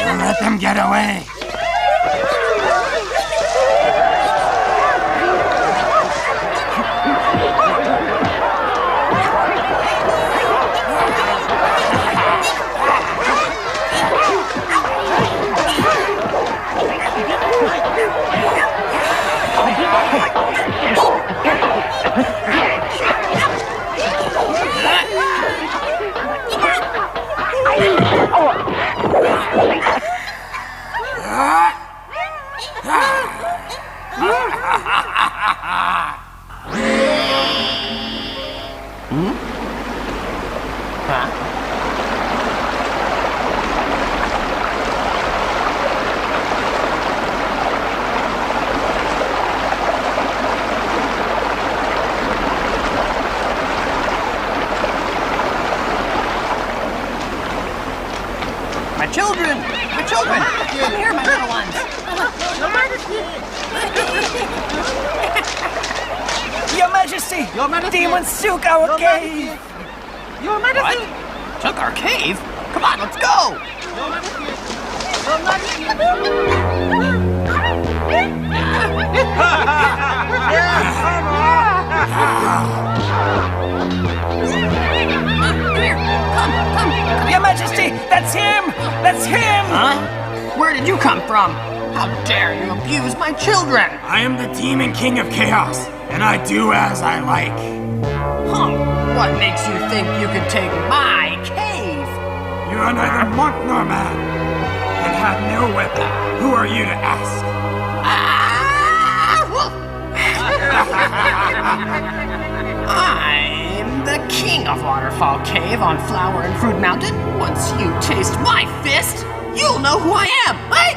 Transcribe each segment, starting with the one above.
Don't let them get away. My children! My children! Come here, my little ones! Your Majesty! Your Majesty! Demons took our cave! Your Majesty! What? Took our cave? Come on, let's go! Your Majesty! Your Majesty! Here, come! Your Majesty! That's him! That's him! Huh? Where did you come from? How dare you abuse my children? I am the Demon King of Chaos, and I do as I like. Huh? What makes you think you can take my cave? You are neither monk nor man, and have no weapon. Who are you to ask? I'm the king of Waterfall Cave on Flower and Fruit Mountain. Once you taste my fist, you'll know who I am. Hey!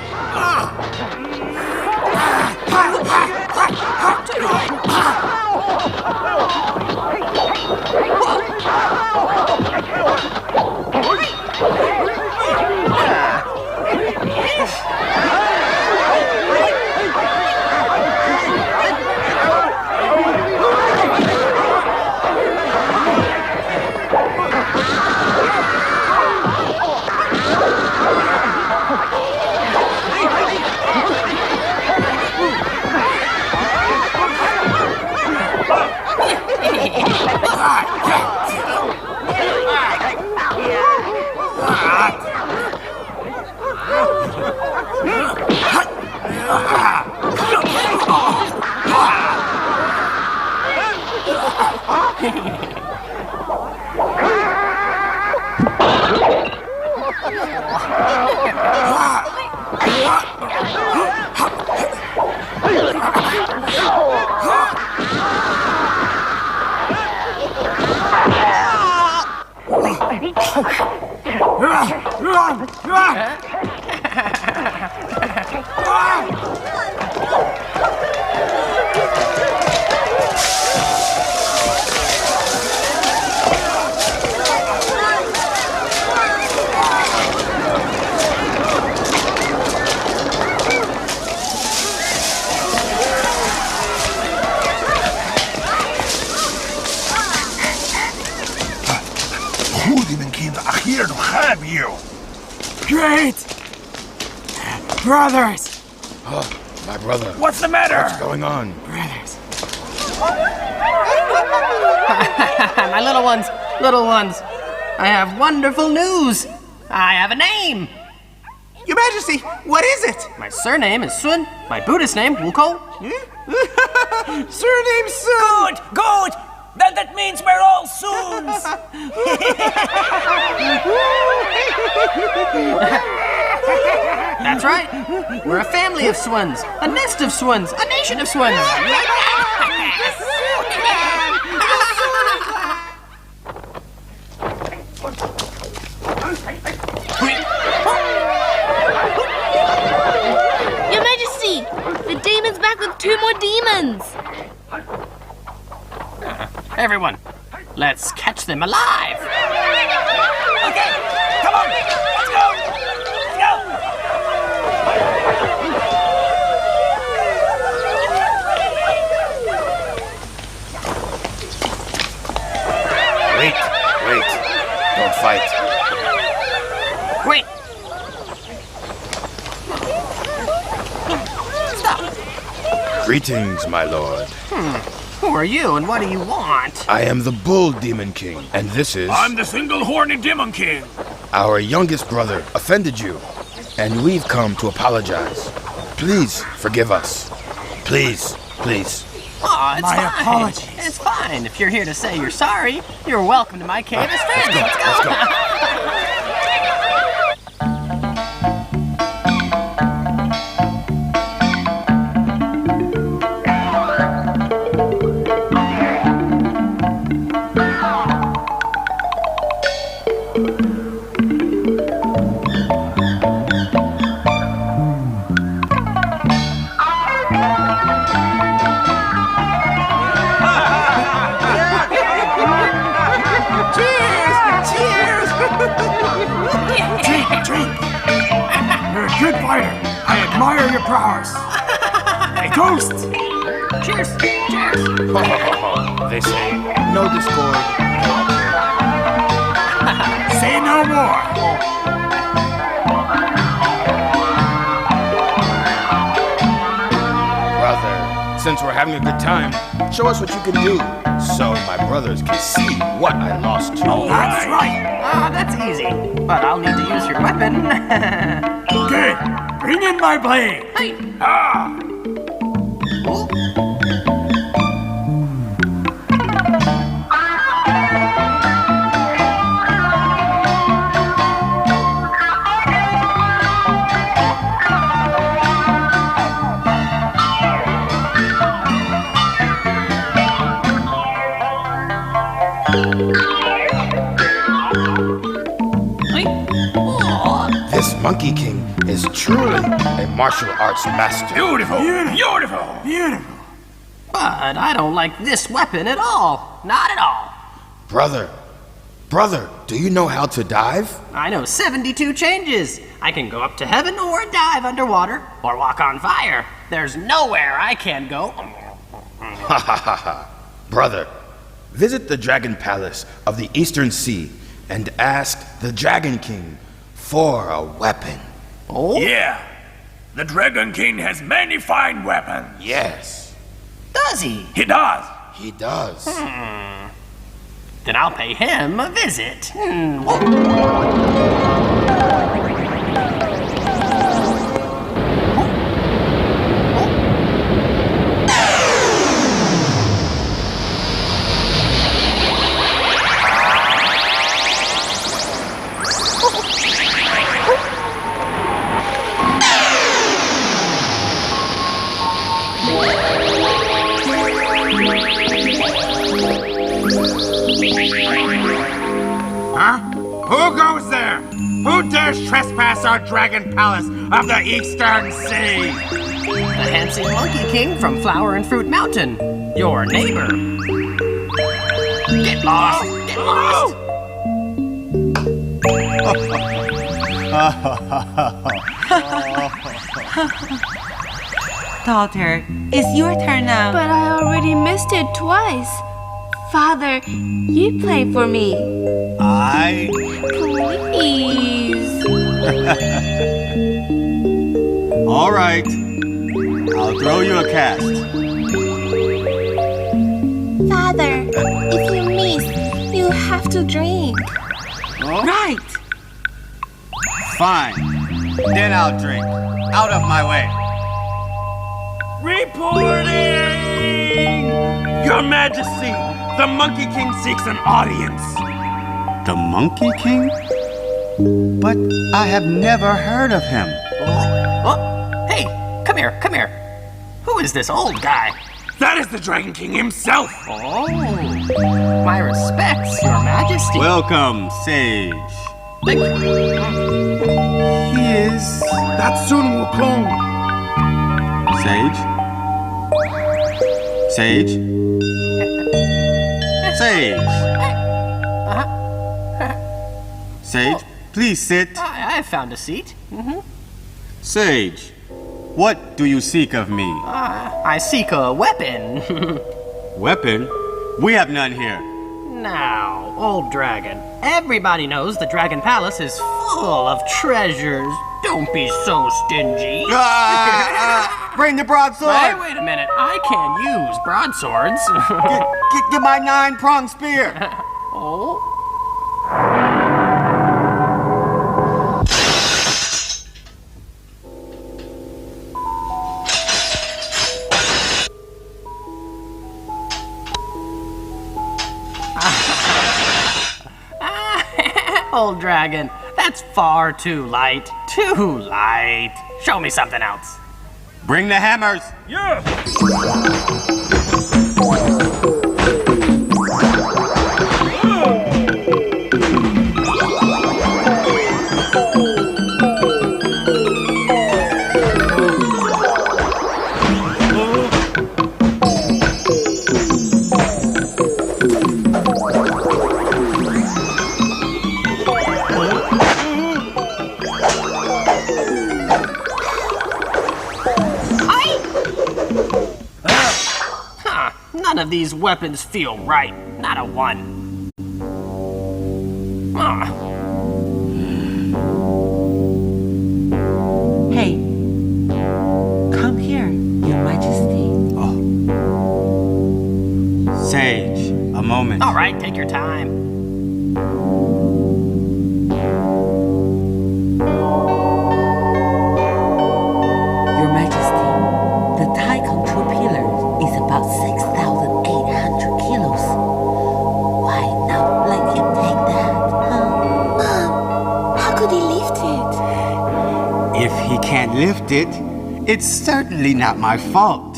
Great! Brothers! Oh, my brother. What's the matter? What's going on? Brothers. My little ones, I have wonderful news. I have a name. Your Majesty, what is it? My surname is Sun. My Buddhist name, Wukong. Surname Sun. Good! That means we're all Soons! That's right. We're a family of swans, a nest of swans, a nation of swans. Your Majesty, the demon's back with 2 more demons. Everyone, let's catch them alive. Okay, come on, let's go! Let's go! Wait. Don't fight. Wait! Stop! Greetings, my lord. Who are you and what do you want? I am the Bull Demon King, and this is I'm the single-horned Demon King. our youngest brother offended you, and we've come to apologize. Please forgive us. Please, please. Oh, it's My fine. apologies. It's fine. If you're here to say you're sorry, you're welcome to my cave as friends. Let's go. Drink. You're a good fighter. I admire your prowess. Hey, Ghost! Cheers! Cheers! They say no discord. Say no more. Brother, since we're having a good time, show us what you can do, so my brothers can see what I lost to. That's right. Ah, that's easy. But I'll need to use your weapon. Good. Bring in my blade. Hey. Ah! Oh. This Monkey King is truly a martial arts master. Beautiful. But I don't like this weapon at all. Not at all. Brother, do you know how to dive? I know 72 changes. I can go up to heaven or dive underwater or walk on fire. There's nowhere I can't go. Ha ha ha ha. Brother, visit the Dragon Palace of the Eastern Sea and ask the Dragon King for a weapon. Oh? Yeah. The Dragon King has many fine weapons. Yes, Does he? He does. he does. Then I'll pay him a visit. Huh? Who goes there? Who dares trespass our Dragon Palace of the Eastern Sea? The handsome Monkey King from Flower and Fruit Mountain. Your neighbor. Get lost! Get lost! Daughter, it's your turn now. But I already missed it twice. Father, you play for me. I... Please. All right. I'll throw you a cast. Father, if you miss, you have to drink. Right. Fine. Then I'll drink. Out of my way. Reporting! Your Majesty, the Monkey King seeks an audience. The Monkey King? But I have never heard of him. Oh, hey, come here, come here. Who is this old guy? That is the Dragon King himself. Oh, my respects, Your Majesty. Welcome, Sage. Thank you. He is... That's Sun Wukong. Sage? Sage? Sage? Sage, please sit. I found a seat. Sage, what do you seek of me? I seek a weapon. Weapon? We have none here. Now, old dragon, everybody knows the Dragon Palace is full of treasures. Don't be so stingy. Bring the broadsword. Hey, wait a minute. I can use broadswords. Get my 9-pronged spear. Oh? Old dragon, that's far too light. Too light. Show me something else. Bring the hammers. None of these weapons feel right. Not a one. Hey, come here, Your Majesty. Sage, a moment. All right, take your time. Your Majesty, the Tai control pillar is about 6,800 kilos. Why not let him take that, huh? Mom, how could he lift it? If he can't lift it, it's certainly not my fault.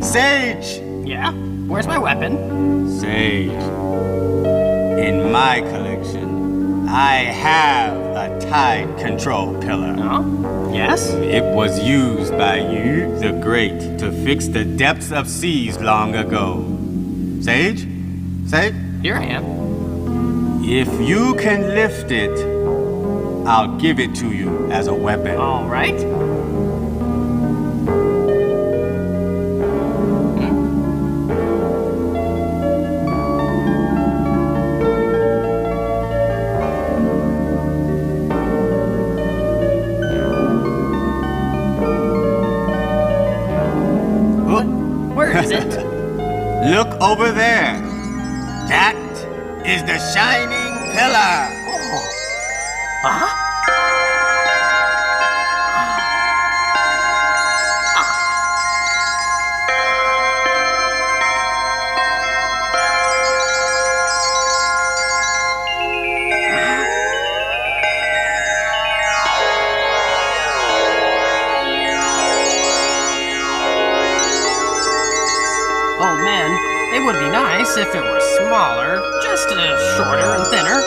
Sage! Yeah? Where's my weapon? Sage. In my collection, I have a tide control pillar. Oh? Yes? It was used by Yu the Great to fix the depths of seas long ago. Sage? Sage? Here I am. If you can lift it, I'll give it to you as a weapon. All right. Where is it? Look over there. That is the shining pillar. Oh man, it would be nice if it were smaller, just shorter and thinner.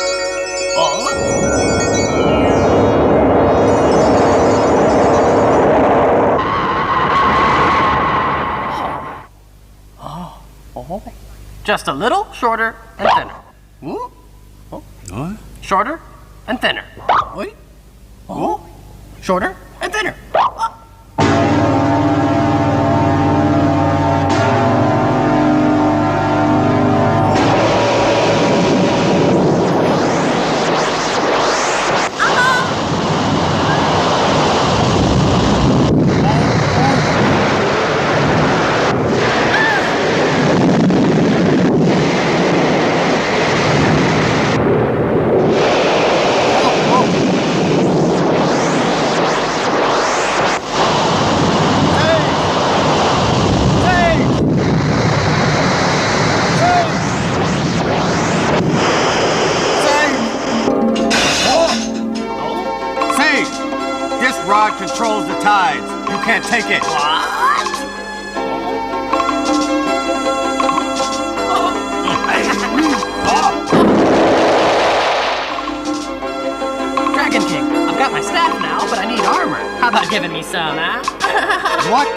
Just a little shorter and thinner. Ooh. What? Shorter and thinner. Wait. Oh. Shorter and thinner. rod controls the tides. You can't take it. Dragon King, I've got my staff now, but I need armor. How about giving me some, huh? What?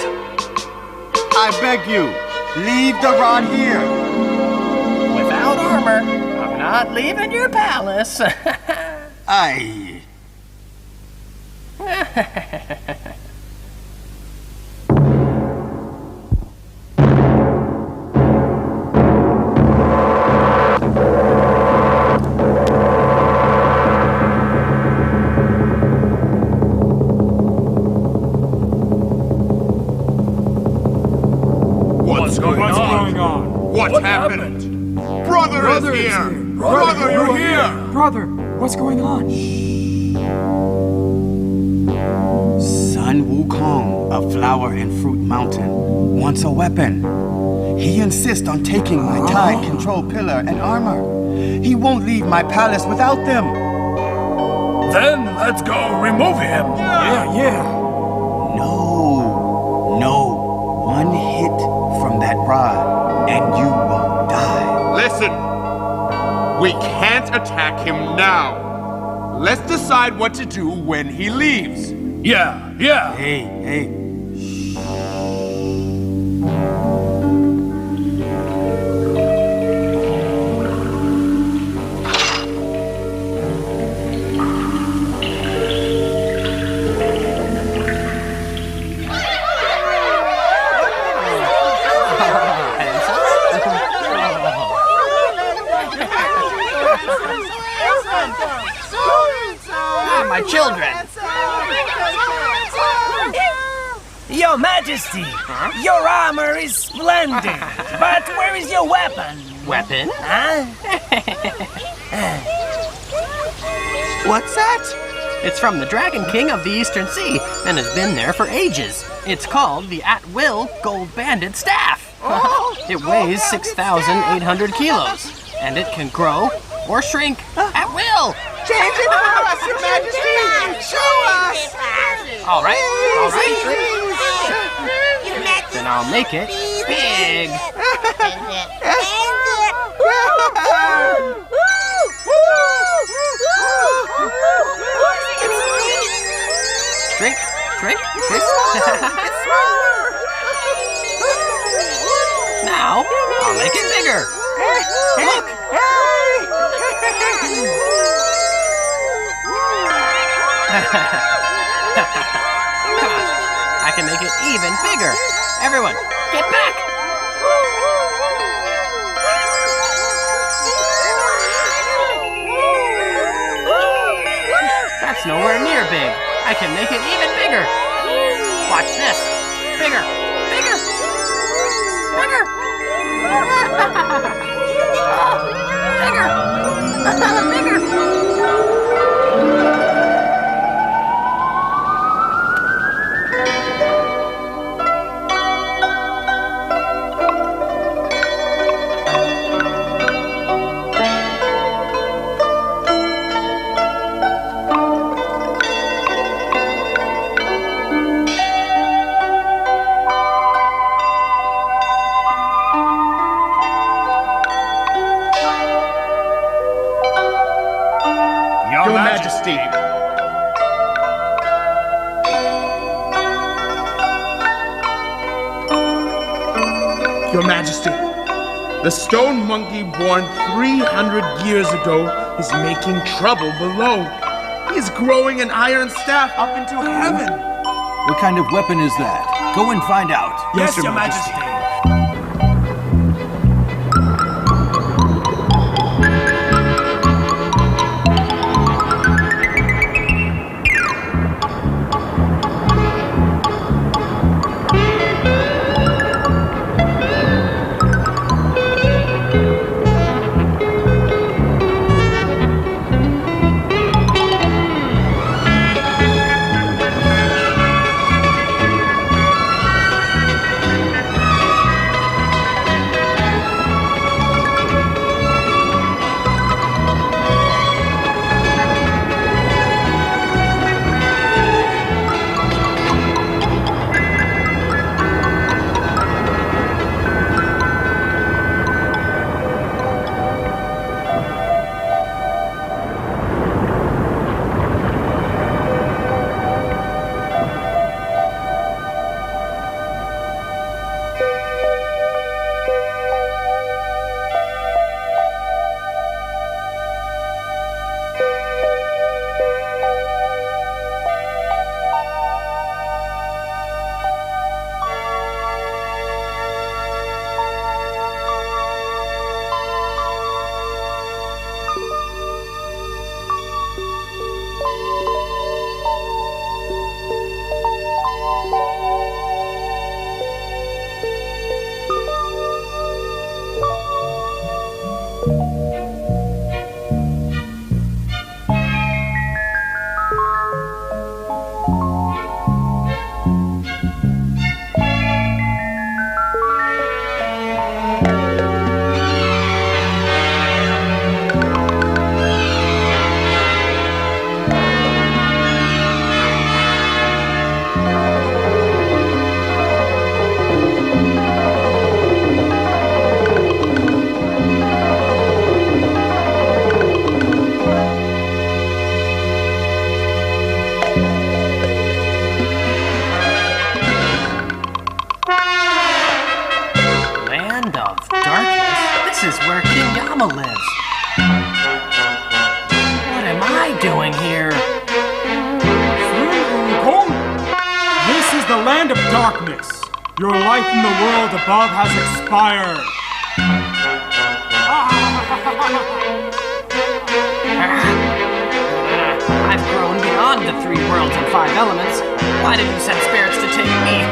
I beg you, leave the rod here. Without armor, I'm not leaving your palace. Aye. Brother, you're here! Brother, what's going on? Sun Wukong of Flower and Fruit Mountain wants a weapon. He insists on taking my tide control pillar and armor. He won't leave my palace without them. Then let's go remove him! Yeah. No. One hit from that rod and you will die. Listen, we can't attack him now. Let's decide what to do when he leaves. Yeah. Hey. My children. Your Majesty, your armor is splendid, but where is your weapon? Weapon? Huh? What's that? It's from the Dragon King of the Eastern Sea and has been there for ages. It's called the At-Will Gold Banded Staff. It weighs 6,800 kilos, and it can grow or shrink at will. Change it for us, Your Majesty! Show us! All right. Then I'll make it big. Shrink. Now, I'll make it bigger. Look. I can make it even bigger. Everyone, get back! That's nowhere near big. I can make it even bigger. Watch this. Bigger. Your Majesty. Your Majesty, the stone monkey born 300 years ago is making trouble below. He's growing an iron staff up into heaven. What kind of weapon is that? Go and find out. Yes, Your Majesty. What am I doing here? This is the land of darkness. Your life in the world above has expired. I've grown beyond the 3 worlds and 5 elements. Why did you send spirits to take me?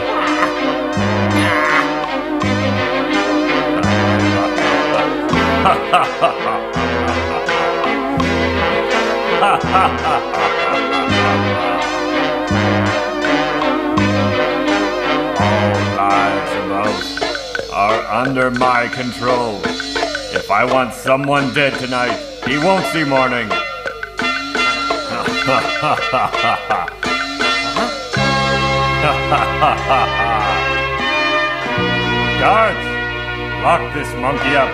All lives above are under my control. If I want someone dead tonight, he won't see morning. Guards, lock this monkey up.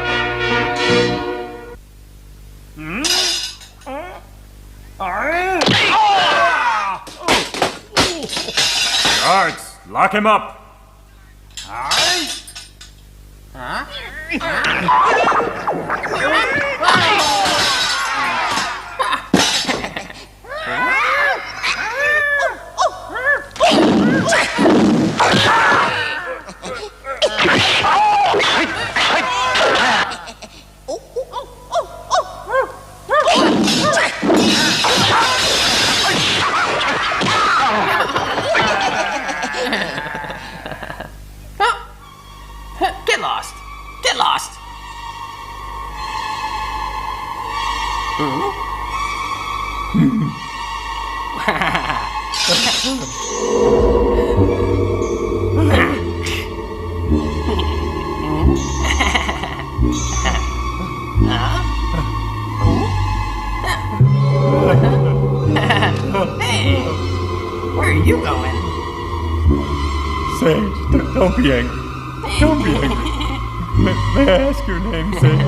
Guards, lock him up. Get lost! Get lost! Hey! Where are you going? Sage, don't be angry. Don't be angry. May I ask your name, Sage?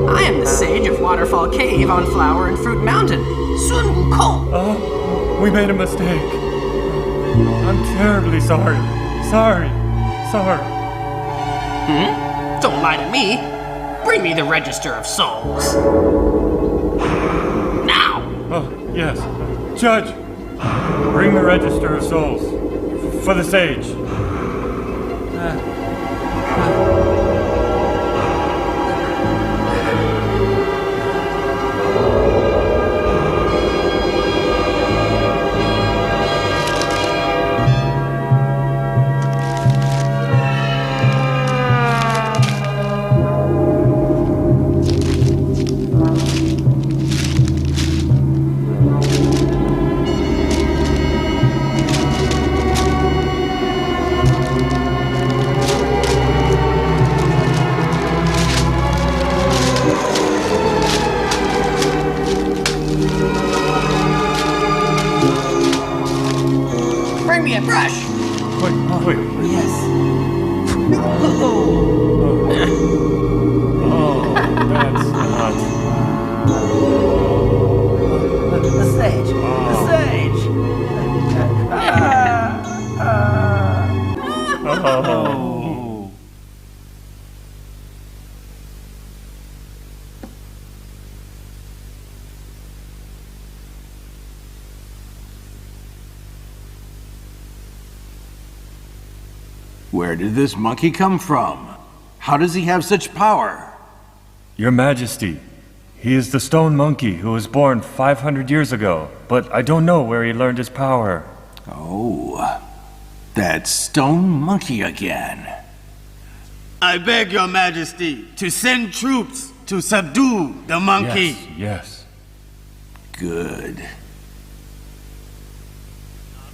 I am the sage of Waterfall Cave on Flower and Fruit Mountain, Sun Wukong. Oh, we made a mistake. I'm terribly sorry. Sorry. Don't lie to me. Bring me the Register of Souls. Now! Oh, yes. Judge, bring the Register of Souls. For the sage. Bring me a brush. Wait. Yes. Oh, that's not. The sage. The sage. Oh. Where did this monkey come from? How does he have such power? Your Majesty, he is the stone monkey who was born 500 years ago, but I don't know where he learned his power. Oh, that stone monkey again. I beg your majesty to send troops to subdue the monkey. Yes. Good.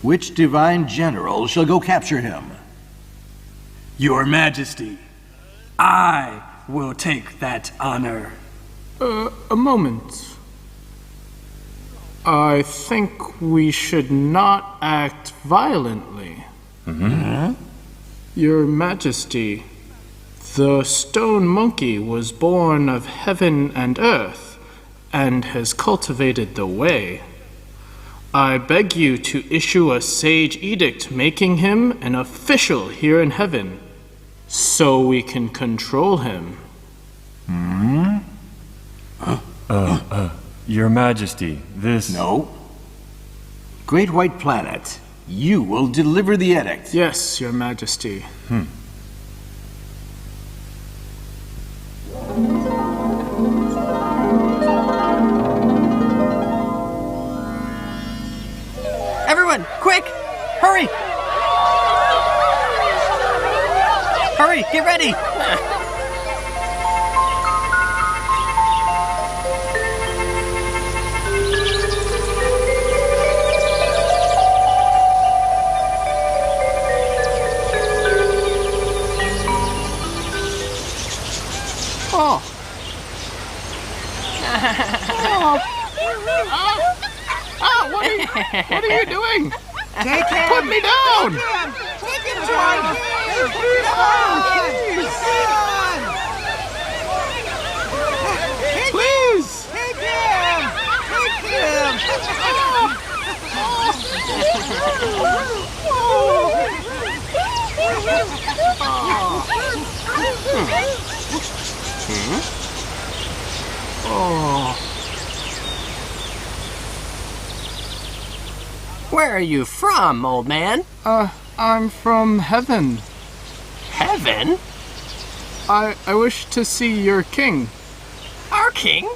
Which divine general shall go capture him? Your Majesty, I will take that honor. A moment. I think we should not act violently. Your Majesty, the stone monkey was born of heaven and earth, and has cultivated the way. I beg you to issue a sage edict making him an official here in heaven, so we can control him. Your Majesty, this... No. Great White Planet, you will deliver the edict. Yes, Your Majesty. Everyone, quick! Hurry! Hurry, get ready! Oh. What are you doing? Put me down! Please! Where are you from, old man? I'm from heaven. Heaven? I wish to see your king. Our king?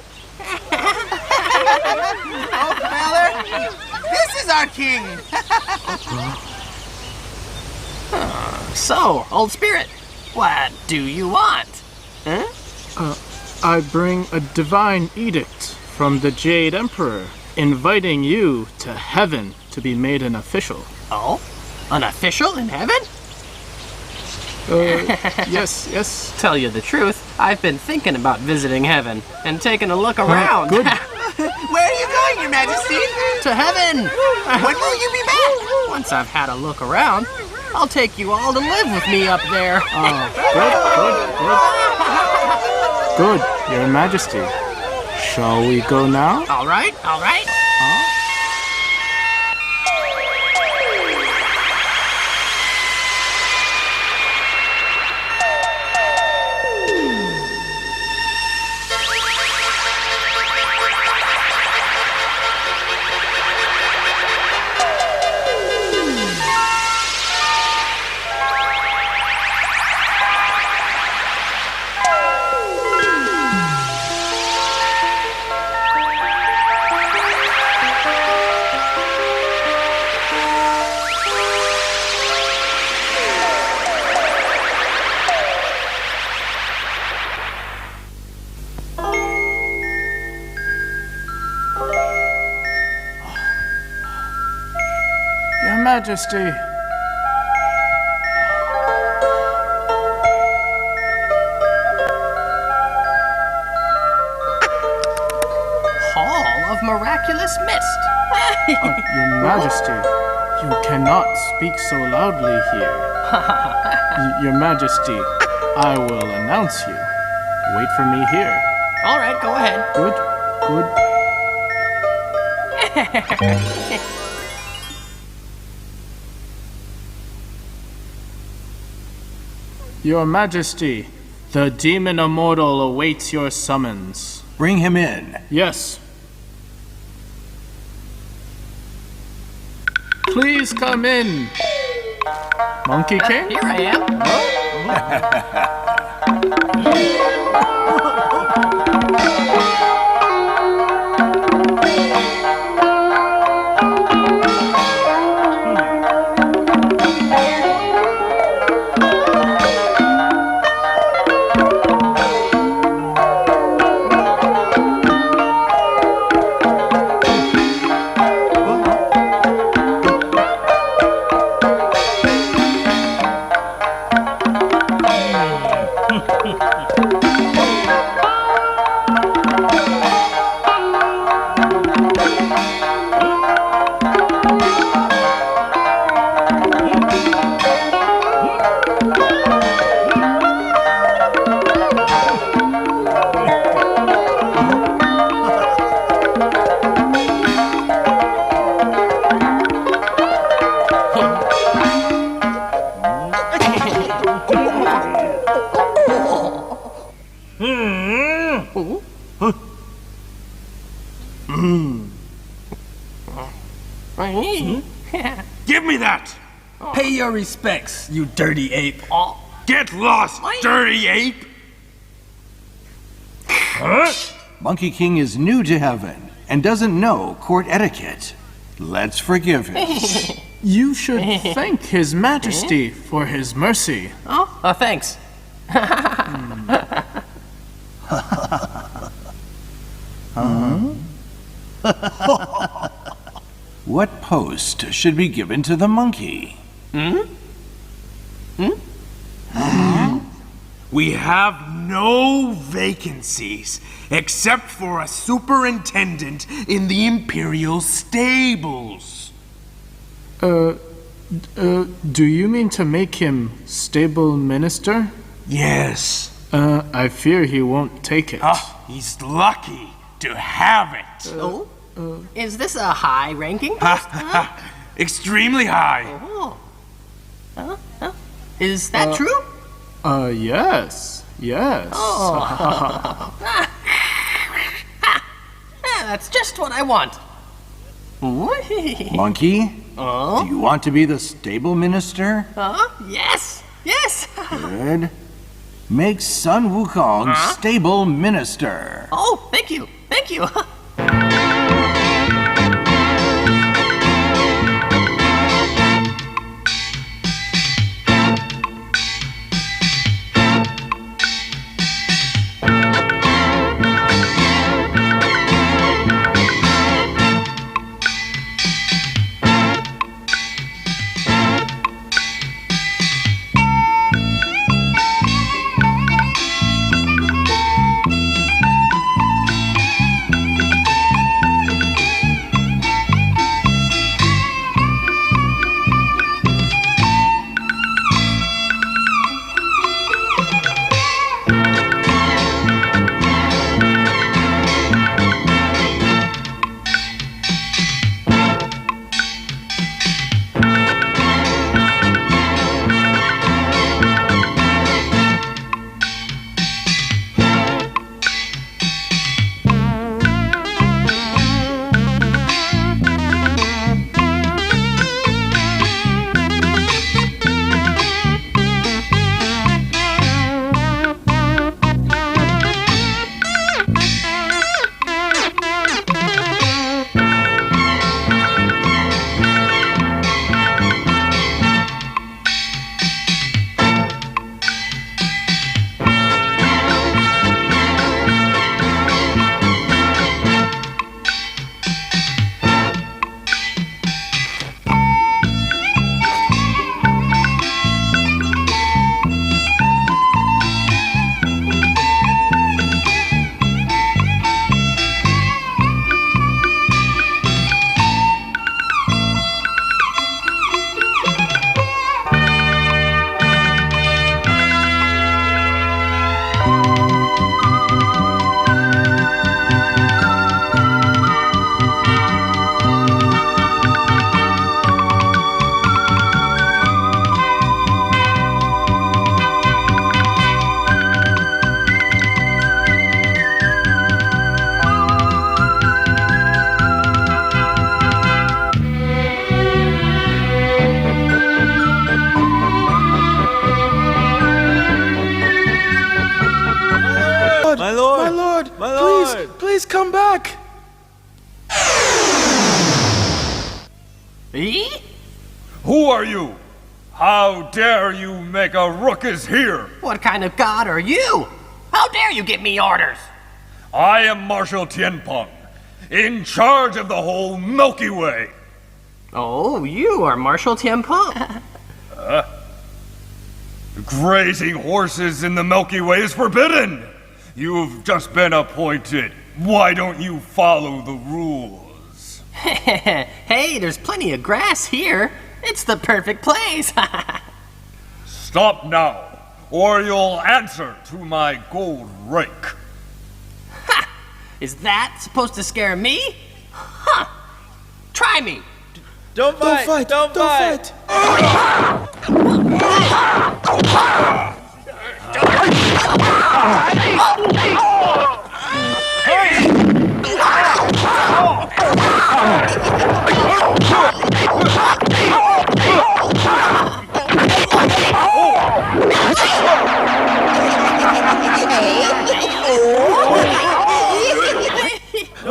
This is our king! So, old spirit, what do you want? Huh? I bring a divine edict from the Jade Emperor, inviting you to heaven to be made an official. Oh? An official in heaven? Yes. Tell you the truth, I've been thinking about visiting heaven and taking a look around. Good. Where are you going, Your Majesty? To heaven! When will you be back? Once I've had a look around, I'll take you all to live with me up there. Good, Your Majesty. Shall we go now? All right. Your Majesty. Hall of Miraculous Mist. Your Majesty, you cannot speak so loudly here. Your Majesty, I will announce you. Wait for me here. All right, go ahead. Good. Your Majesty, the demon immortal awaits your summons. Bring him in. Yes. Please come in. Monkey King? Here I am. Give me that! Pay your respects, you dirty ape. Get lost, dirty ape! Monkey King is new to heaven and doesn't know court etiquette. Let's forgive him. You should thank His Majesty for his mercy. Oh, thanks. What post should be given to the monkey? We have no vacancies except for a superintendent in the Imperial stables. Do you mean to make him stable minister? Yes. I fear he won't take it. He's lucky to have it. Oh? Is this a high ranking? Extremely high. Is that true? Yes. That's just what I want. Monkey, do you want to be the stable minister? Yes. Good. Make Sun Wukong stable minister. Oh, thank you. Please come back. Who are you? How dare you make a ruckus here? What kind of god are you? How dare you give me orders? I am Marshal Tianpeng, in charge of the whole Milky Way. Oh, you are Marshal Tianpeng. Grazing horses in the Milky Way is forbidden. You've just been appointed. Why don't you follow the rules? Hey, there's plenty of grass here. It's the perfect place. Stop now, or you'll answer to my gold rake. Ha! Is that supposed to scare me? Huh! Try me. Don't fight. Don't fight.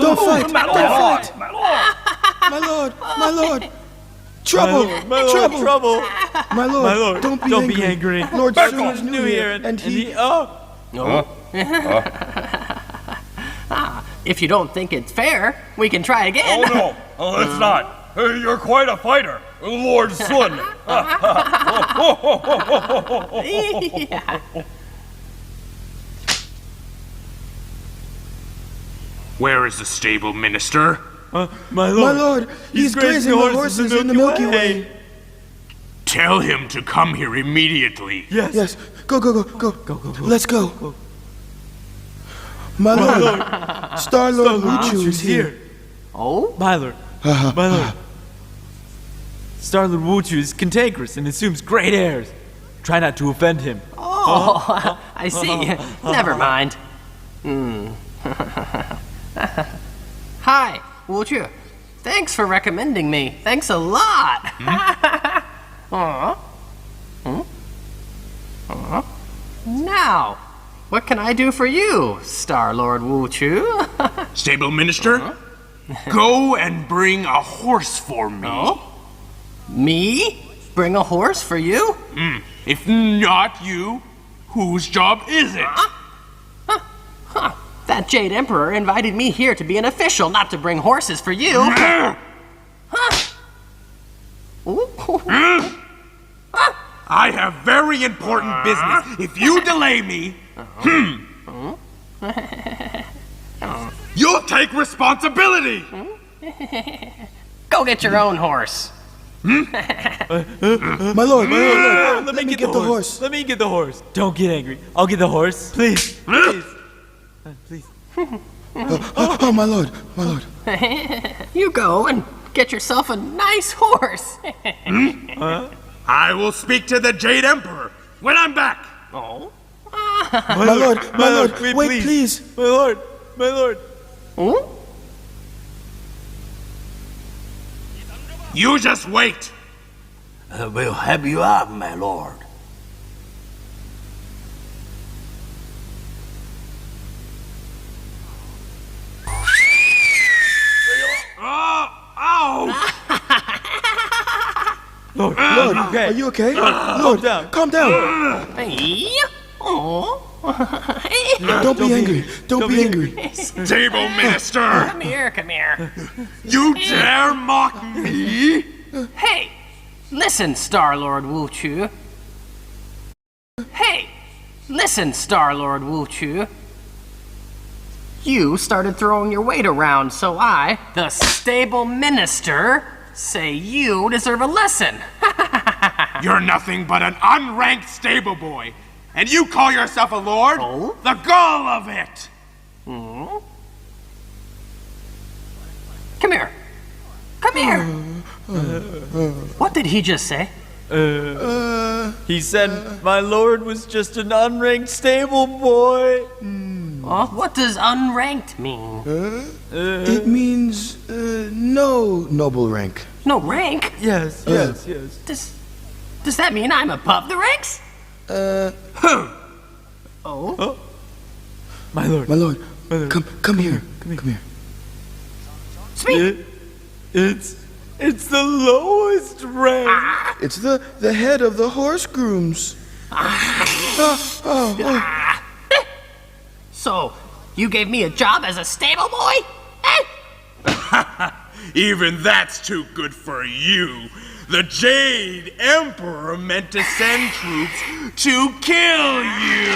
Don't fight! My Don't lord! fight! My lord! My lord! My lord! Trouble! My lord, trouble! My lord! My lord, Don't be don't angry. be angry. Lord Berkle Sooners knew here, and he... If you don't think it's fair, we can try again. Oh no, it's not. You're quite a fighter, Lord Sun. Yeah. Where is the stable minister? My My lord! He's grazing the horses in the Milky Way. Tell him to come here immediately. Yes. Go. Let's go. My lord! Star-Lord Wuchu is here. Oh? My lord. My lord. Star-Lord Wuchu is cantankerous and assumes great airs. Try not to offend him. Oh, I see. Never mind. Hi, Wuchu. Thanks for recommending me. Thanks a lot. Now, what can I do for you, Star-Lord Wuchu? Stable minister, go and bring a horse for me. Oh? Me? Bring a horse for you? If not you, whose job is it? That Jade Emperor invited me here to be an official, not to bring horses for you. I have very important business. If you delay me, you'll take responsibility. Go get your own horse. My lord! Let me get the horse. Let me get the horse. Don't get angry. I'll get the horse. Please. Please. Oh, my lord! You go and get yourself a nice horse. I will speak to the Jade Emperor when I'm back. Oh? My lord! Wait, please! My lord! You just wait. We'll help you out, my lord. Lord, are you okay? Lord, calm down. Don't be angry. Don't be angry. Stable minister, Come here. you dare mock me? Hey, listen, Star-Lord Wuchu. You started throwing your weight around, so I, the stable minister, say you deserve a lesson. You're nothing but an unranked stable boy, and you call yourself a lord? Oh? The gall of it! Come here. What did he just say? He said my lord was just an unranked stable boy. What does unranked mean? It means no noble rank. No rank? Yes. Does that mean I'm above the ranks? Oh? My lord. Come here. Speak. It's the lowest rank. It's the head of the horse grooms. So, you gave me a job as a stable boy? Even that's too good for you. The Jade Emperor meant to send troops to kill you.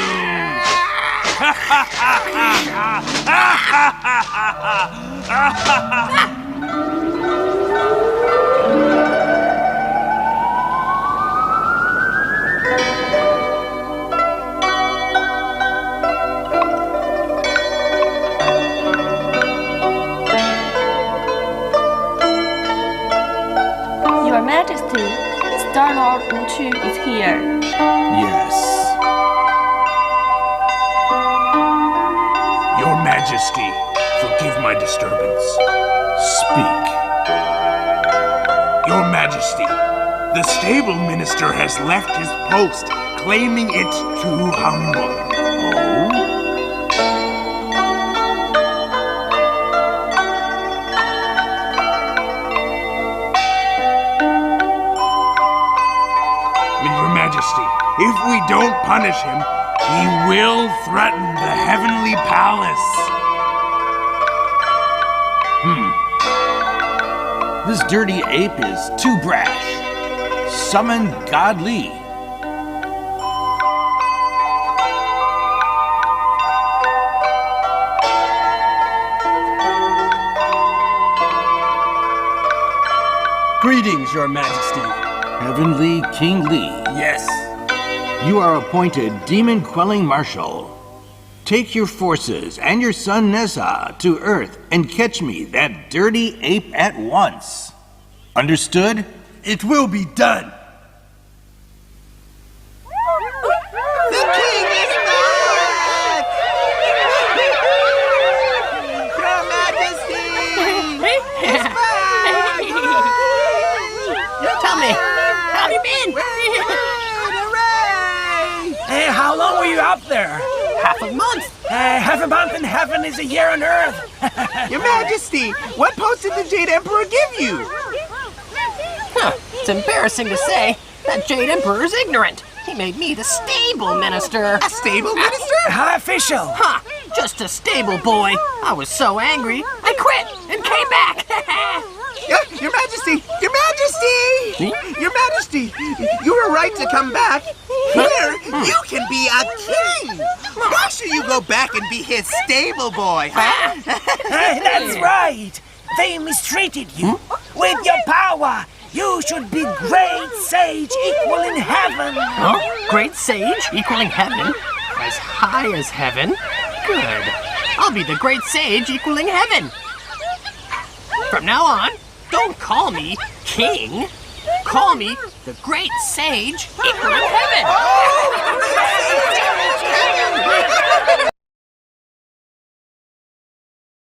Your Majesty, Star-Lord Wuchu is here. Yes. Your Majesty, forgive my disturbance. Speak. Your Majesty, the stable minister has left his post, claiming it too humble. punish him, he will threaten the heavenly palace. This dirty ape is too brash. Summon God Li. Greetings, Your Majesty. Heavenly King Li. Yes. You are appointed demon-quelling marshal. Take your forces and your son Nessa to Earth and catch me that dirty ape at once. Understood? It will be done. The king is back! Your Majesty! He's back! Tell me, how have you been? Hooray! Hey, how long were you up there? Half a month. Half a month in heaven is a year on earth. Your Majesty, what post did the Jade Emperor give you? Huh. It's embarrassing to say, that Jade Emperor is ignorant. He made me the stable minister. A stable minister? How official? Huh, just a stable boy. I was so angry, I quit and came back. Your Majesty! Your Majesty! Your Majesty! You were right to come back. Here, you can be a king! Why should you go back and be his stable boy, huh? That's right. They mistreated you. With your power, you should be great sage equal in heaven. Huh? Great sage equaling heaven? As high as heaven? Good. I'll be the great sage equaling heaven. From now on, don't call me king. Call me the great sage equaling heaven.